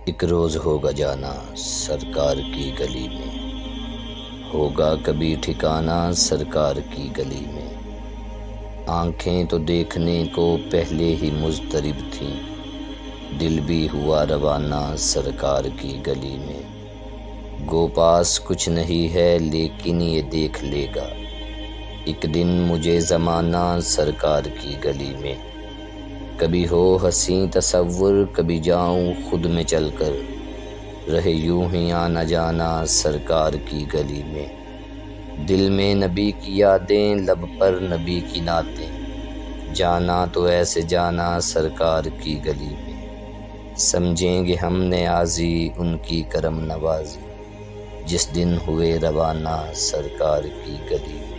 ایک روز ہوگا جانا سرکار کی گلی میں، ہوگا کبھی ٹھکانا سرکار کی گلی میں۔ آنکھیں تو دیکھنے کو پہلے ہی مضطرب تھیں، دل بھی ہوا روانہ سرکار کی گلی میں۔ گو پاس کچھ نہیں ہے لیکن یہ دیکھ لے گا ایک دن مجھے زمانہ سرکار کی گلی میں۔ کبھی ہو حسین تصور کبھی جاؤں خود میں چل کر، رہے یوں ہی آنا جانا سرکار کی گلی میں۔ دل میں نبی کی یادیں لب پر نبی کی نعتیں، جانا تو ایسے جانا سرکار کی گلی میں۔ سمجھیں گے ہم نیازی ان کی کرم نوازی، جس دن ہوئے روانہ سرکار کی گلی میں۔